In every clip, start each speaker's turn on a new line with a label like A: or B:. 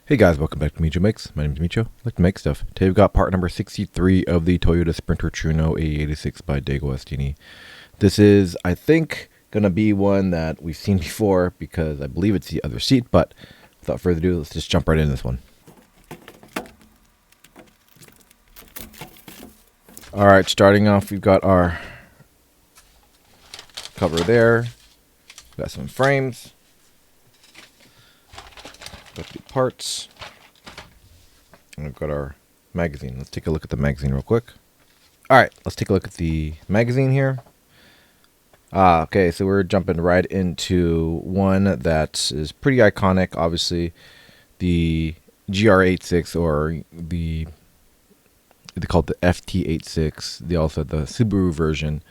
A: Hey guys, welcome back to Micho Makes. My name is Micho. I like to make stuff. Today we've got part number 63 of the Toyota Sprinter Trueno AE86 by DeAgostini. This is, I think, going to be one that we've seen before because I believe it's the other seat, but without further ado, let's just jump right into this one. Alright, starting off, we've got our cover there. We've got some frames. Got the parts. And we've got our magazine. Let's take a look at the magazine real quick. Alright, let's take a look at the magazine here. Okay, so we're jumping right into one that is pretty iconic, obviously. The GR86, or they call it the FT86. They also have the Subaru version.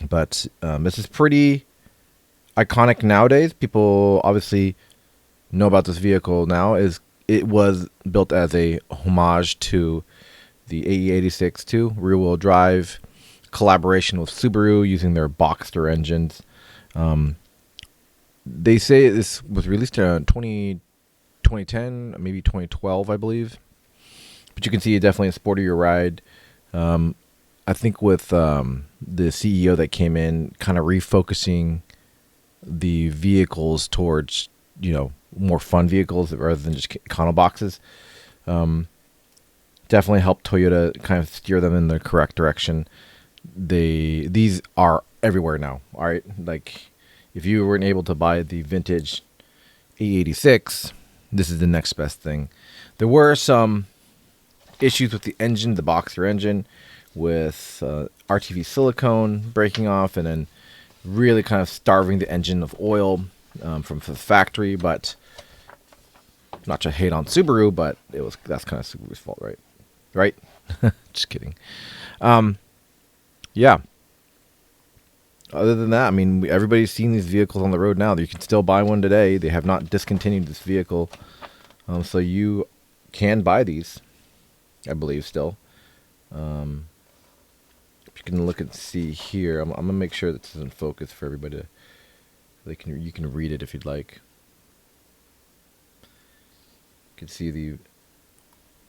A: But this is pretty iconic nowadays. People obviously know about this vehicle now. It was built as a homage to the AE86 too, rear-wheel drive collaboration with Subaru using their Boxster engines. They say this was released in 2010, maybe 2012, I believe. But you can see it definitely a sportier ride. I think with the CEO that came in, kind of refocusing the vehicles towards, more fun vehicles rather than just econo boxes. Definitely helped Toyota kind of steer them in the correct direction. These are everywhere now. All right, like if you weren't able to buy the vintage AE86, this is the next best thing. There were some issues with the engine, the Boxster engine, with RTV silicone breaking off and then really kind of starving the engine of oil from the factory. But not to hate on Subaru, but that's kind of Subaru's fault, right? Just kidding. Yeah. Other than that, I mean, everybody's seen these vehicles on the road now. You can still buy one today. They have not discontinued this vehicle, so you can buy these, I believe, still. If you can look and see here, I'm gonna make sure that this is in focus for everybody. You can read it if you'd like. You can see the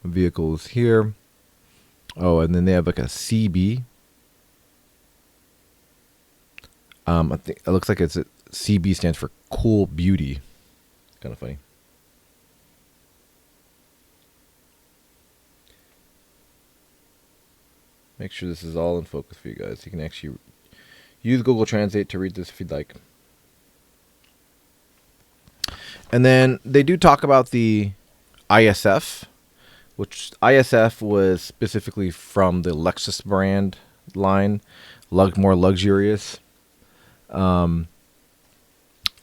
A: vehicles here. Oh, and then they have like a CB. I think it looks like CB stands for Cool Beauty. Kind of funny. Make sure this is all in focus for you guys. You can actually use Google Translate to read this if you'd like. And then they do talk about the ISF, which ISF was specifically from the Lexus brand line, more luxurious.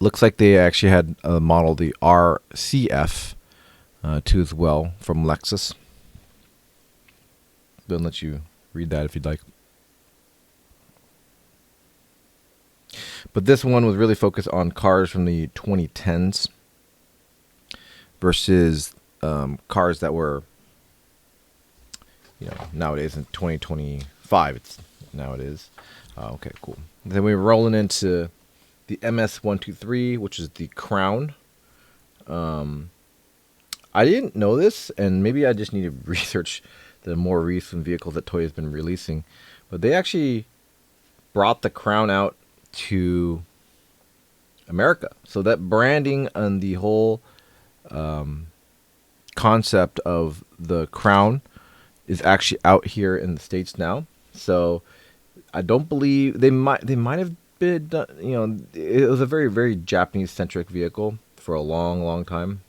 A: Looks like they actually had a model, the RCF, too, as well, from Lexus. They'll let you read that if you'd like. But this one was really focused on cars from the 2010s versus cars that were, nowadays in 2025. Now it is. Okay, cool. Then we're rolling into the MS123, which is the Crown. I didn't know this, and maybe I just need to research the more recent vehicles that Toyota's been releasing. But they actually brought the Crown out to America. So that branding and the whole concept of the Crown is actually out here in the States now. So I don't believe they might have been done, it was a very, very Japanese centric vehicle for a long, long time.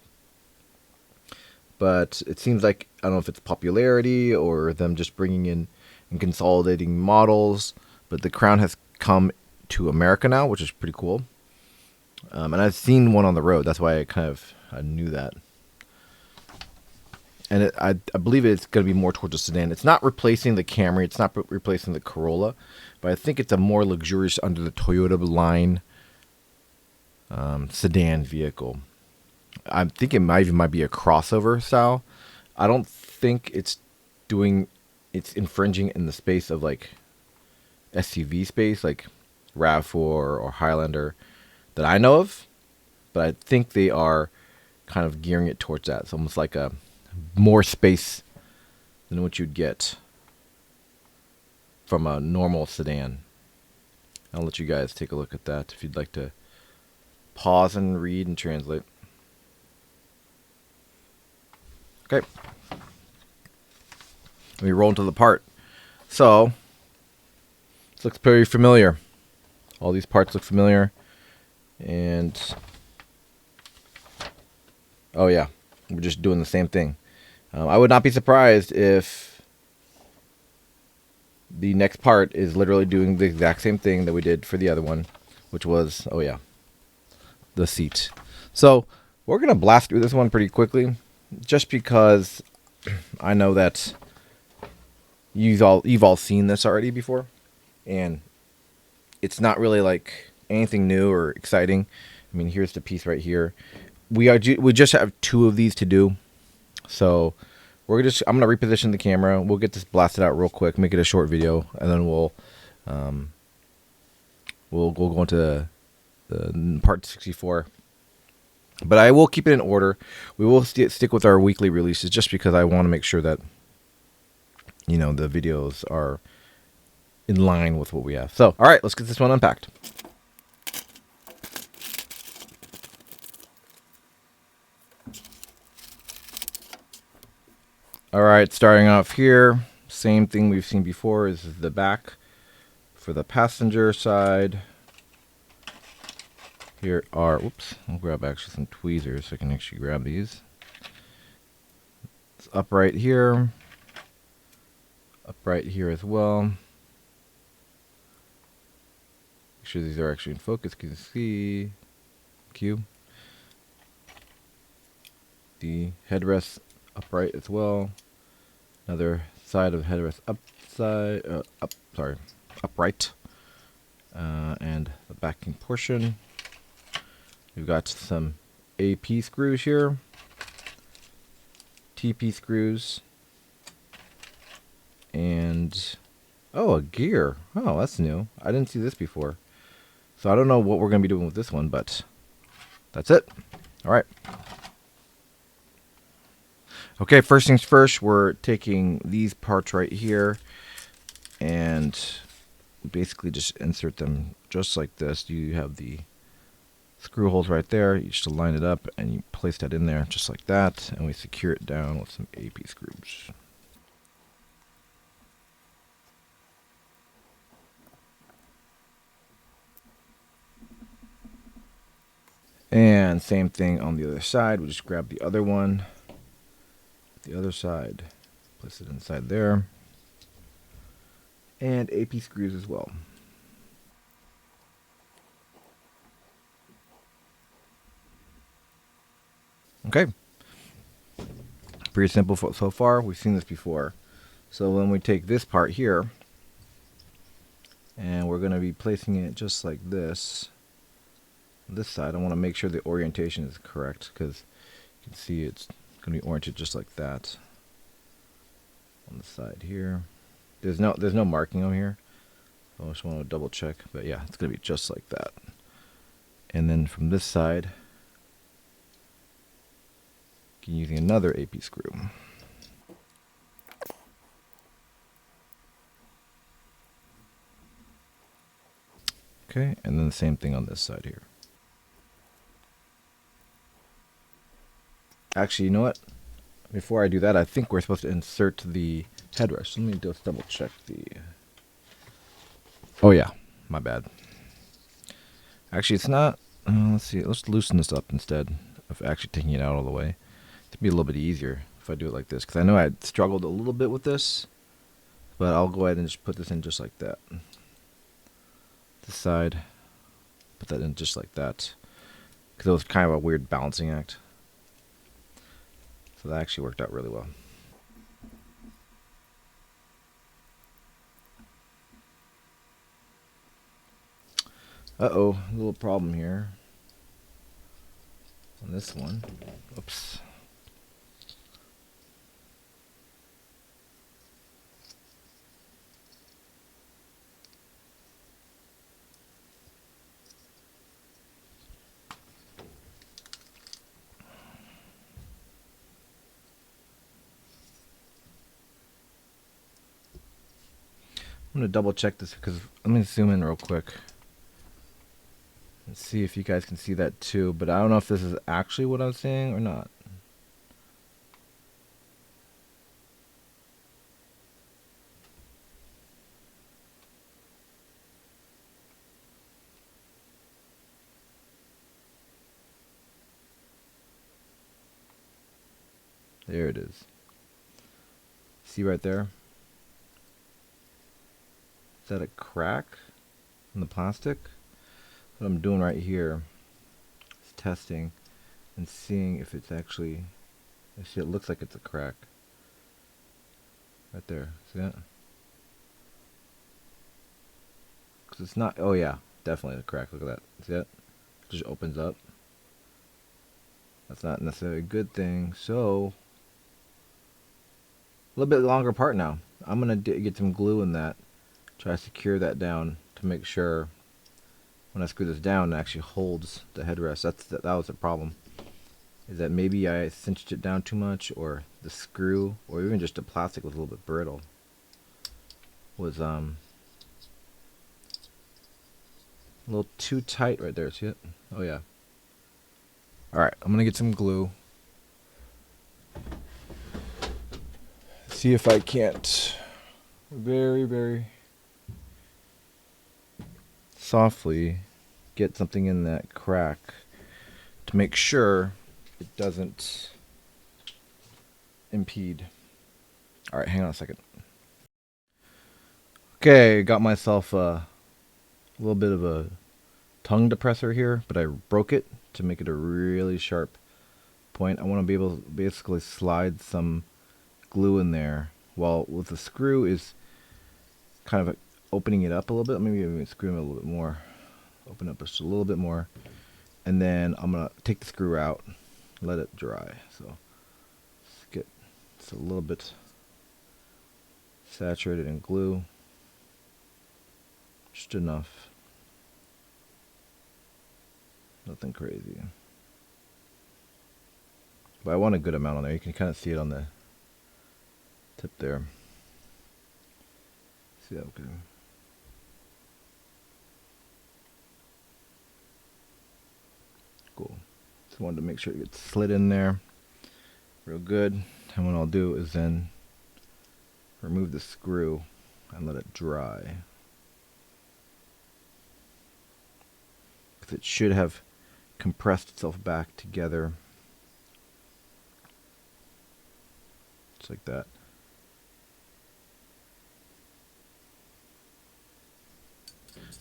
A: But it seems like, I don't know if it's popularity or them just bringing in and consolidating models, but the Crown has come to America now, which is pretty cool. And I've seen one on the road. That's why I knew that. And I believe it's going to be more towards a sedan. It's not replacing the Camry. It's not replacing the Corolla. But I think it's a more luxurious under the Toyota line sedan vehicle. I think it might be a crossover style. I don't think it's infringing in the space of like SUV space, like RAV4 or Highlander that I know of. But I think they are kind of gearing it towards that. It's almost like a more space than what you'd get from a normal sedan. I'll let you guys take a look at that if you'd like to pause and read and translate. Okay. We roll into the part. So, this looks pretty familiar. All these parts look familiar. And, oh yeah, we're just doing the same thing. I would not be surprised if the next part is literally doing the exact same thing that we did for the other one, which was, oh yeah, the seat. So we're going to blast through this one pretty quickly, just because I know that you've all seen this already before, and it's not really like anything new or exciting. I mean, here's the piece right here. We just have 2 of these to do, so I'm gonna reposition the camera. We'll get this blasted out real quick, make it a short video, and then we'll go into the part 64. But I will keep it in order. We will stick with our weekly releases, just because I want to make sure that, you know, the videos are in line with what we have. So, all right, let's get this one unpacked. All right, starting off here, same thing we've seen before. This is the back for the passenger side. Here are, whoops, I'll grab actually some tweezers so I can actually grab these. It's upright here as well. Make sure these are actually in focus. Can you see? Q. The headrest upright as well. Another side of headrest upright. And the backing portion. We've got some AP screws here. TP screws. And, oh, a gear. Oh, that's new. I didn't see this before. So I don't know what we're going to be doing with this one, but that's it. All right. Okay, first things first, we're taking these parts right here and basically just insert them just like this. You have the screw holes right there. You just line it up and you place that in there just like that, and we secure it down with some AP screws. And same thing on the other side. We just grab the other one, the other side, place it inside there, and AP screws as well. Okay, pretty simple so far. We've seen this before. So when we take this part here, and we're going to be placing it just like this. This side, I want to make sure the orientation is correct, because you can see it's going to be oriented just like that. On the side here, there's no marking on here, so I just want to double check. But yeah, it's going to be just like that. And then from this side, you can using another AP screw. Okay, and then the same thing on this side here. Actually, you know what? Before I do that, I think we're supposed to insert the headrest. Let me just double check the... Oh yeah, my bad. Actually, it's not... let's see, let's loosen this up instead of actually taking it out all the way. It'd be a little bit easier if I do it like this, because I know I struggled a little bit with this, but I'll go ahead and just put this in just like that. This side, put that in just like that, because it was kind of a weird balancing act. So that actually worked out really well. Uh-oh, a little problem here on this one. Oops. I'm gonna double check this because let me zoom in real quick and see if you guys can see that too. But I don't know if this is actually what I'm seeing or not. There it is. See right there? Is that a crack in the plastic? What I'm doing right here is testing and seeing if it's actually, see, it looks like it's a crack. Right there. See that? Because it's not, oh yeah, definitely a crack. Look at that. See that? It just opens up. That's not necessarily a good thing. So, a little bit longer part now. I'm going to get some glue in that. Try to secure that down to make sure when I screw this down it actually holds the headrest. That was the problem. Is that maybe I cinched it down too much, or the screw, or even just the plastic was a little bit brittle. Was a little too tight right there. See it? Oh yeah. Alright, I'm gonna get some glue. See if I can't very softly get something in that crack to make sure it doesn't impede. Alright, hang on a second. Okay, got myself a little bit of a tongue depressor here, but I broke it to make it a really sharp point. I want to be able to basically slide some glue in there, while with the screw is kind of opening it up a little bit. Maybe even screw it a little bit more. Open up just a little bit more, and then I'm gonna take the screw out, let it dry. So let's get it's a little bit saturated in glue, just enough. Nothing crazy. But I want a good amount on there. You can kind of see it on the tip there. See that? Okay. Cool. Just wanted to make sure it gets slid in there real good. And what I'll do is then remove the screw and let it dry. Because it should have compressed itself back together. Just like that.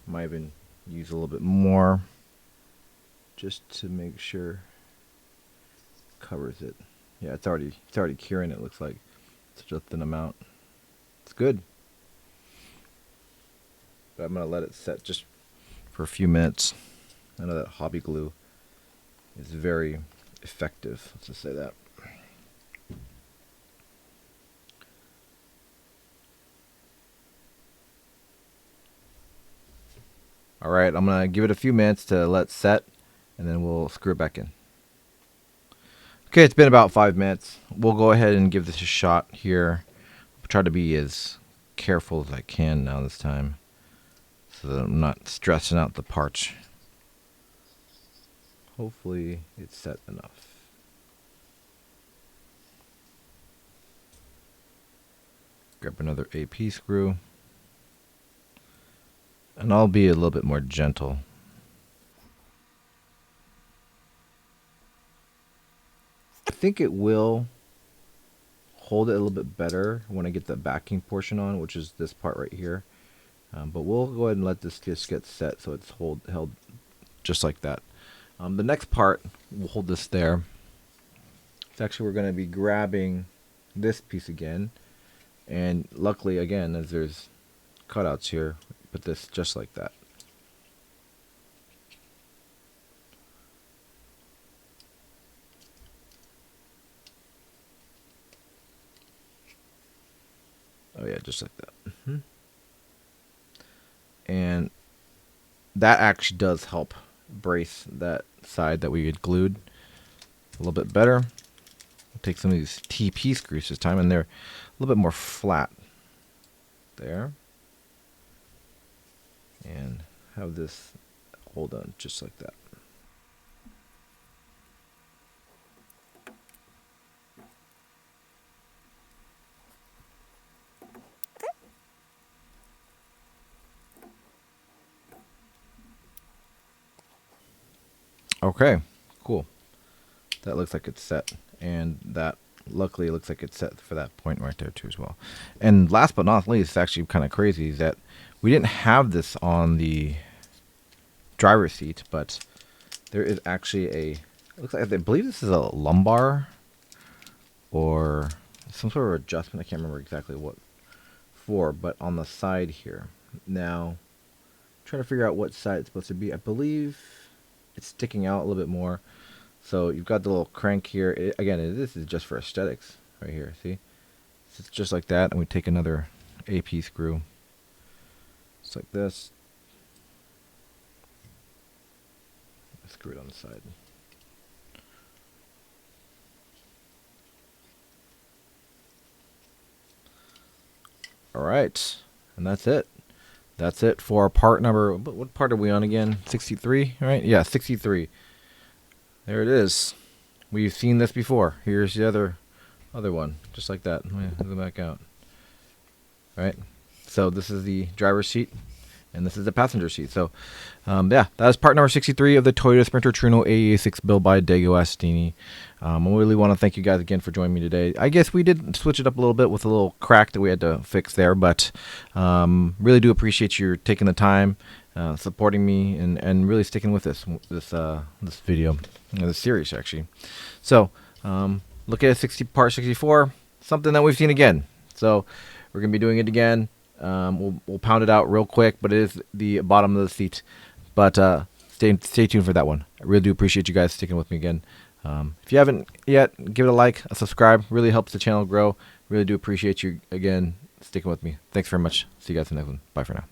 A: Might even use a little bit more just to make sure it covers it. Yeah, it's already curing, it looks like. It's just a thin amount. It's good. But I'm gonna let it set just for a few minutes. I know that hobby glue is very effective. Let's just say that. Alright, I'm going to give it a few minutes to let set, and then we'll screw it back in. Okay, it's been about 5 minutes. We'll go ahead and give this a shot here. I'll try to be as careful as I can now this time, so that I'm not stressing out the parts. Hopefully it's set enough. Grab another AP screw. And I'll be a little bit more gentle. I think it will hold it a little bit better when I get the backing portion on, which is this part right here. But we'll go ahead and let this just get set so it's held just like that. The next part, we'll hold this there. It's actually, we're going to be grabbing this piece again. And luckily, again, as there's cutouts here, put this just like that. Oh yeah, just like that. And that actually does help brace that side that we had glued a little bit better. We'll take some of these TP screws this time, and they're a little bit more flat. There. and have this hold on just like that. Okay, cool. That looks like it's set, and that luckily looks like it's set for that point right there too as well. And last but not least, actually kind of crazy, is that we didn't have this on the driver's seat, but there is actually a, it looks like, I believe this is a lumbar or some sort of adjustment. I can't remember exactly what for, but on the side here. Now, trying to figure out what side it's supposed to be. I believe it's sticking out a little bit more. So you've got the little crank here. Again, this is just for aesthetics right here. See? It's just like that. And we take another AP screw. Just like this. Screw it on the side. Alright. And that's it. That's it for our part number. What part are we on again? 63, right? Yeah, 63. There it is. We've seen this before. Here's the other one, just like that. Let me zoom back out. All right. So this is the driver's seat, and this is the passenger seat. So, yeah, that is part number 63 of the Toyota Sprinter Trueno AE86 built by DeAgostini. I really want to thank you guys again for joining me today. I guess we did switch it up a little bit with a little crack that we had to fix there, but really do appreciate you taking the time, supporting me, and really sticking with this video, this series actually. So look at part 64, something that we've seen again. So we're gonna be doing it again. We'll pound it out real quick, but it is the bottom of the seat. But stay tuned for that one. I really do appreciate you guys sticking with me again. If you haven't yet, give it a like, a subscribe. Really helps the channel grow. Really do appreciate you again sticking with me. Thanks very much. See you guys in the next one. Bye for now.